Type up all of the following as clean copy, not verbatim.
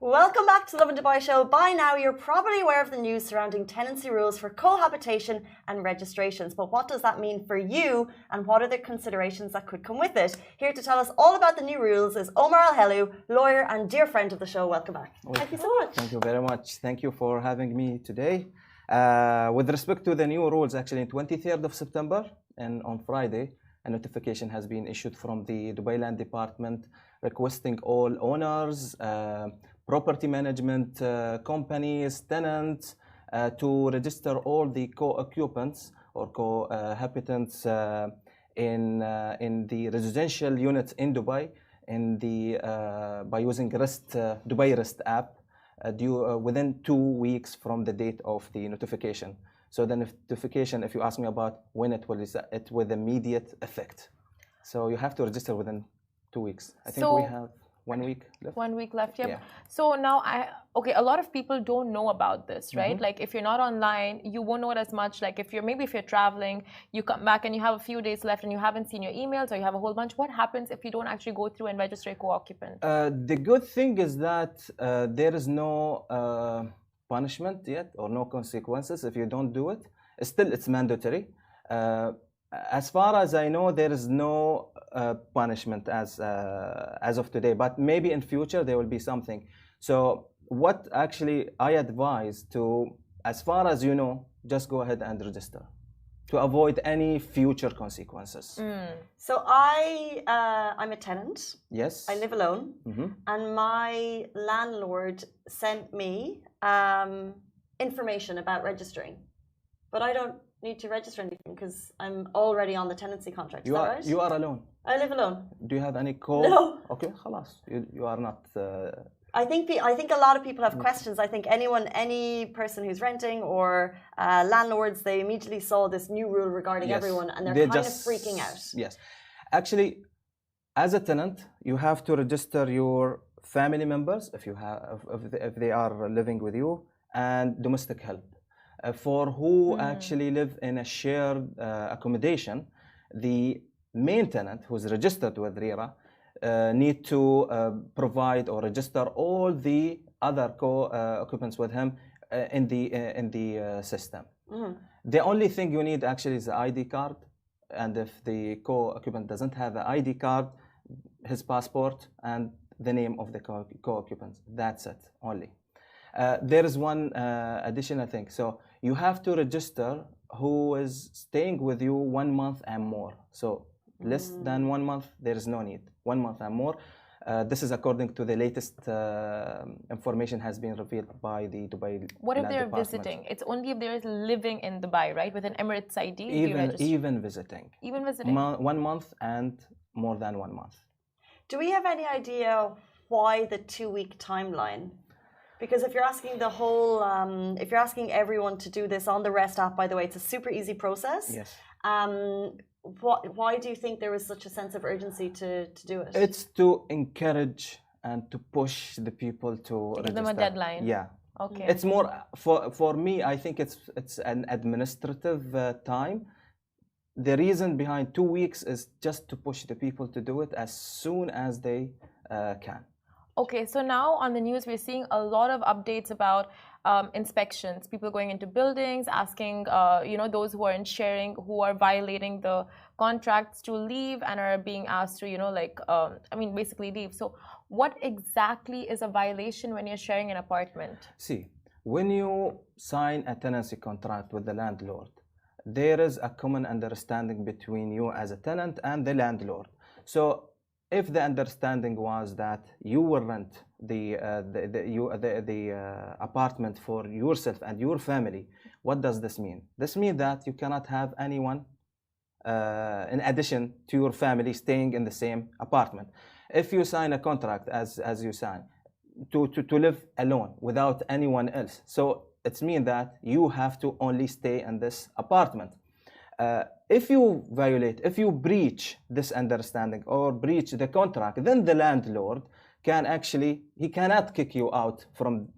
Welcome back to Lovin Dubai show. By now, you're probably aware of the news surrounding tenancy rules for cohabitation and registrations. But what does that mean for you, and what are the considerations that could come with it? Here to tell us all about the new rules is Omar Heloo, lawyer and dear friend of the show. Welcome back. Thank you so much. Thank you very much. Thank you for having me today. With respect to the new rules, actually, on 23rd of September and on Friday, a notification has been issued from the Dubai Land Department requesting all owners, property management companies, tenants, to register all the co-occupants or co-habitants in the residential units in Dubai by using Dubai Rest app within 2 weeks from the date of the notification. So the notification, if you ask me about when it will, it with immediate effect. So you have to register within 2 weeks. I think we have 1 week left. 1 week left, yep. Yeah. So now, a lot of people don't know about this, right? Like if you're not online, you won't know it as much. Like if you're traveling, you come back and you have a few days left and you haven't seen your emails or you have a whole bunch. What happens if you don't actually go through and register a co-occupant? The good thing is that there is no punishment yet or no consequences if you don't do it. Still, it's mandatory. As far as I know, there is no punishment as of today, but maybe in future there will be something. So what actually I advise to, as far as you know, just go ahead and register to avoid any future consequences. So I'm a tenant. Yes. I live alone, and my landlord sent me information about registering, but I don't need to register anything because I'm already on the tenancy contract. Is that right? You are alone. I live alone. Do you have any No. Okay, خلاص. You are not. I think a lot of people have questions. I think any person who's renting or landlords, they immediately saw this new rule regarding everyone, and they're kind of freaking out. Yes, actually, as a tenant, you have to register your family members if they are living with you, and domestic help. For who actually live in a shared accommodation, the main tenant who's registered with RERA need to provide or register all the other co-occupants with him in the system. The only thing you need actually is the ID card, and if the co-occupant doesn't have the ID card, his passport and the name of the co-occupants. That's it only. There is one additional thing. So you have to register who is staying with you 1 month and more. So less than 1 month, there is no need. 1 month and more. This is according to the latest information has been revealed by the Dubai. What if they're visiting? It's only if they're living in Dubai, right? With an Emirates ID. Even visiting. Even visiting. 1 month and more than 1 month. Do we have any idea why the 2-week timeline? Because if you're asking if you're asking everyone to do this on the Rest app, by the way, it's a super easy process. Yes. Why do you think there is such a sense of urgency to do it? It's to encourage and to push the people to register. Give them a deadline. Yeah. Okay. It's more for me. I think it's an administrative time. The reason behind 2 weeks is just to push the people to do it as soon as they can. Okay, so now on the news, we're seeing a lot of updates about inspections, people going into buildings, asking, those who are in sharing, who are violating the contracts to leave and are being asked to, basically leave. So what exactly is a violation when you're sharing an apartment? See, when you sign a tenancy contract with the landlord, there is a common understanding between you as a tenant and the landlord. So if the understanding was that you will rent the apartment for yourself and your family, what does this mean? This means that you cannot have anyone in addition to your family staying in the same apartment. If you sign a contract as you sign to live alone without anyone else, so it means that you have to only stay in this apartment. If you breach this understanding or breach the contract, then the landlord cannot kick you out from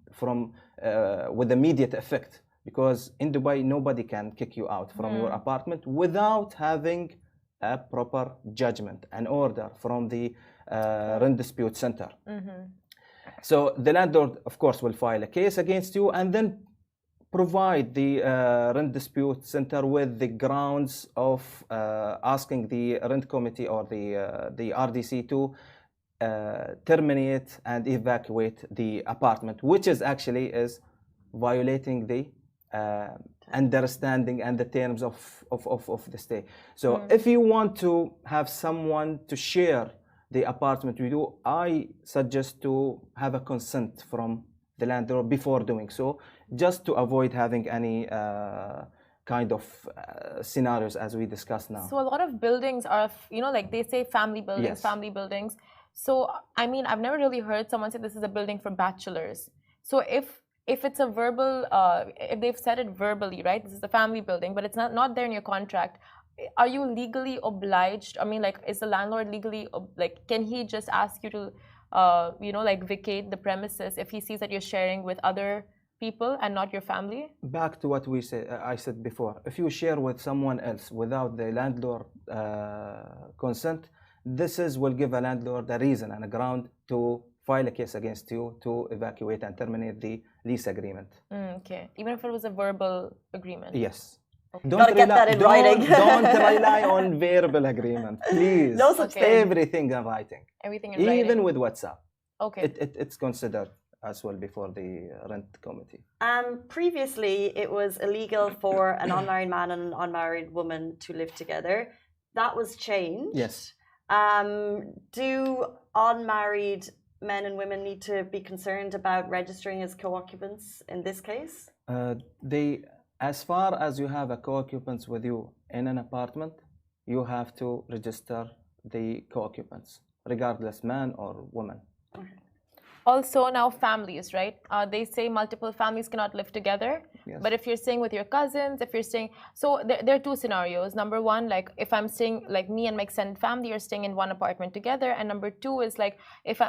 with immediate effect, because in Dubai nobody can kick you out from your apartment without having a proper judgment and order from the rent dispute center. So the landlord, of course, will file a case against you and then provide the rent dispute center with the grounds of asking the rent committee or the RDC to terminate and evacuate the apartment, which is actually is violating the understanding and the terms of the stay. So if you want to have someone to share the apartment with you, I suggest to have a consent from the landlord before doing so, just to avoid having any kind of scenarios as we discussed now. So a lot of buildings are, like they say family buildings, Yes. family buildings. So, I mean, I've never really heard someone say this is a building for bachelors. So if it's a verbal, if they've said it verbally, right, this is a family building, but it's not there in your contract, are you legally obliged? I mean, like, is the landlord legally, can he just ask you to, vacate the premises if he sees that you're sharing with other people and not your family? Back to what I said before. If you share with someone else without the landlord consent, will give a landlord a reason and a ground to file a case against you to evacuate and terminate the lease agreement. Okay, even if it was a verbal agreement. Yes. Okay. Gotta get that in writing. Don't rely on verbal agreement, please. No such thing. Everything in writing. Everything in writing. Even with WhatsApp. Okay. It's considered as well before the rent committee. Previously, it was illegal for an unmarried man and an unmarried woman to live together. That was changed. Yes. Do unmarried men and women need to be concerned about registering as co-occupants in this case? As far as you have a co-occupants with you in an apartment, you have to register the co-occupants, regardless man or woman. Okay. Also, now families, right? They say multiple families cannot live together. Yes. But if you're staying with your cousins, if you're staying... So there are two scenarios. Number one, like if I'm staying, like me and my extended family are staying in one apartment together. And number two is like if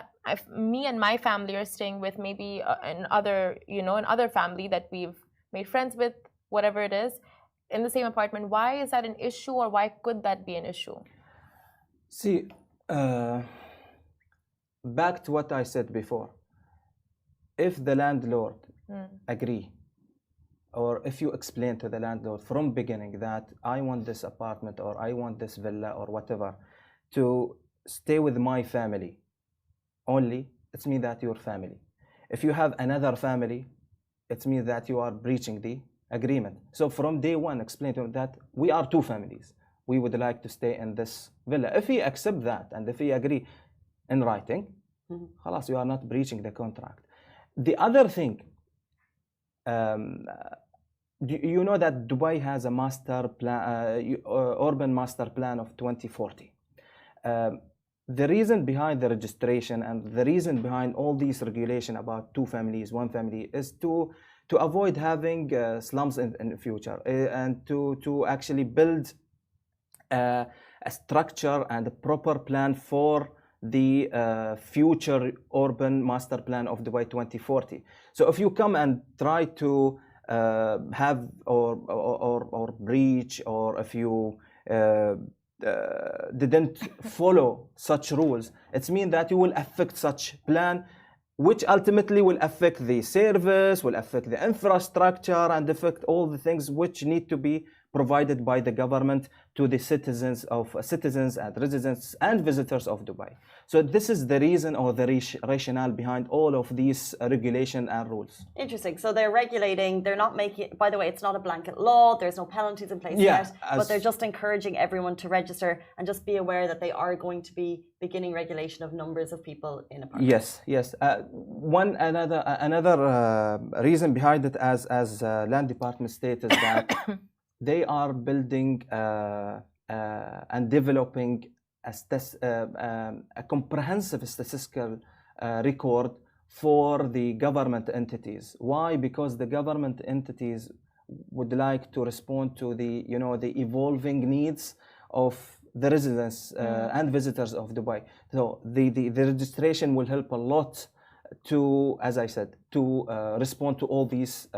me and my family are staying with maybe another family that we've made friends with, whatever it is, in the same apartment. Why is that an issue, or why could that be an issue? See, back to what I said before. If the landlord agree, or if you explain to the landlord from beginning that I want this apartment or I want this villa or whatever to stay with my family only, it means that your family. If you have another family, it means that you are breaching the agreement. So from day one, explain to him that we are two families. We would like to stay in this villa. If he accept that and if he agree in writing, خلاص, you are not breaching the contract. The other thing, you know that Dubai has a master plan, urban master plan of 2040. The reason behind the registration and the reason behind all these regulations about two families, one family, is to avoid having slums in the future and to actually build a structure and a proper plan for the future urban master plan of Dubai 2040. So if you come and try to have or breach, or if you didn't follow such rules, it means that you will affect such plan, which ultimately will affect the service, will affect the infrastructure, and affect all the things which need to be provided by the government to the citizens and residents and visitors of Dubai. So this is the reason or the rationale behind all of these regulation and rules. Interesting. So they're regulating, they're not making, by the way, it's not a blanket law, there's no penalties in place yet, but they're just encouraging everyone to register and just be aware that they are going to be beginning regulation of numbers of people in apartments. Yes. Another reason behind it, as land department stated, that they are building and developing a comprehensive statistical record for the government entities. Why? Because the government entities would like to respond to the evolving needs of the residents and visitors of Dubai. So the registration will help a lot to, as I said, to respond to all these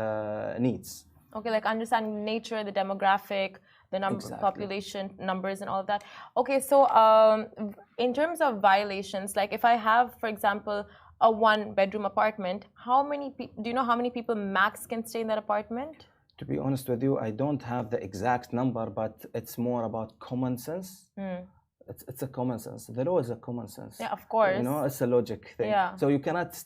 needs. Okay, like understanding nature, the demographic, the population numbers and all of that. Okay, so in terms of violations, like if I have, for example, a one-bedroom apartment, how many do you know how many people max can stay in that apartment? To be honest with you, I don't have the exact number, but it's more about common sense. It's a common sense. The law is a common sense. Yeah, of course. You know, it's a logic thing. Yeah. So you cannot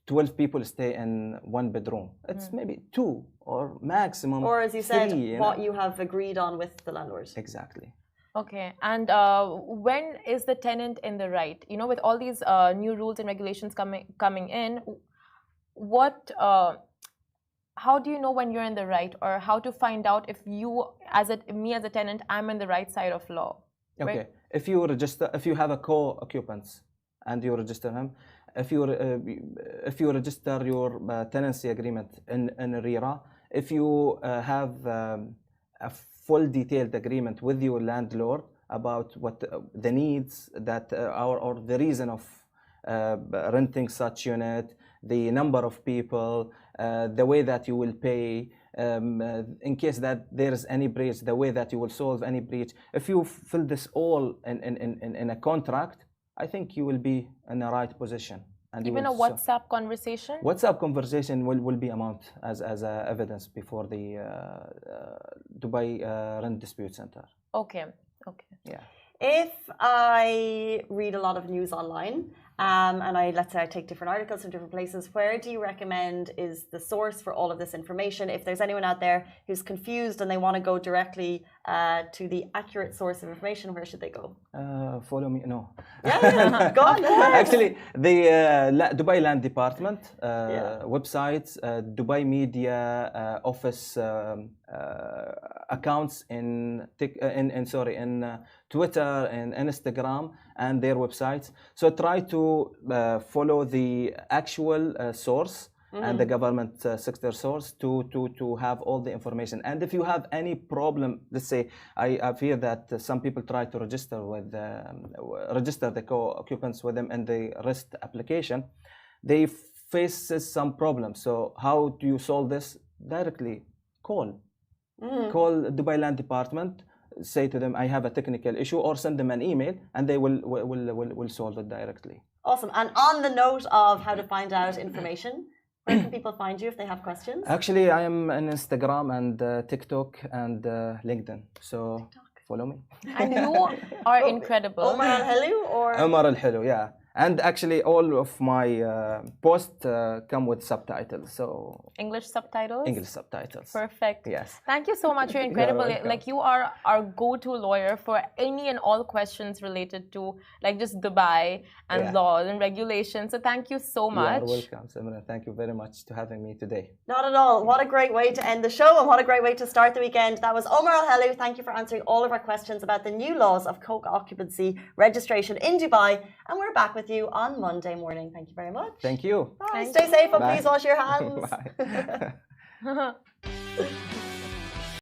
12 people stay in one bedroom. It's maybe 2 or maximum. Or as you said, 3, what you have agreed on with the landlord. Exactly. Okay, and when is the tenant in the right? You know, with all these new rules and regulations coming in, what, how do you know when you're in the right, or how to find out if you, me as a tenant, I'm in the right side of law? Okay, right? if you have a co-occupants and you register them, if you register your tenancy agreement in RERA, if you have a full detailed agreement with your landlord about what the needs that or the reason of renting such unit, the number of people, the way that you will pay, in case that there is any breach, the way that you will solve any breach. If you fill this all in a contract, I think you will be in the right position. And even a WhatsApp conversation? WhatsApp conversation will be amount as evidence before the Dubai Rent Dispute Center. Okay, okay. Yeah. If I read a lot of news online, and let's say I take different articles from different places, where do you recommend is the source for all of this information? If there's anyone out there who's confused and they want to go directly to the accurate source of information, where should they go? Follow me. No. Yeah, go on. Actually, the Dubai Land Department websites, Dubai Media Office accounts in Twitter and Instagram and their websites. So try to follow the actual source and the government sector source to have all the information. And if you have any problem, let's say I fear that some people try to register the co-occupants with them in the REST application, they face some problems. So how do you solve this? Directly call Dubai Land Department, say to them I have a technical issue, or send them an email and they will solve it directly. Awesome. And on the note of how to find out information, where can people find you if they have questions? Actually, I am on Instagram and TikTok and LinkedIn. So follow me. And you are incredible. Omar Al Heloo or Omar Al Heloo, yeah. And actually, all of my posts come with subtitles. So English subtitles? English subtitles. Perfect. Yes. Thank you so much. You're incredible. You're like, you are our go-to lawyer for any and all questions related to like just Dubai and laws and regulations. So thank you so much. You are welcome, Simran. Thank you very much to having me today. Not at all. What a great way to end the show, and what a great way to start the weekend. That was Omar Al Heloo. Thank you for answering all of our questions about the new laws of co-occupancy registration in Dubai. And we're back with you on Monday morning. Thank you very much. Thank you. Bye. Stay safe and please wash your hands. Bye.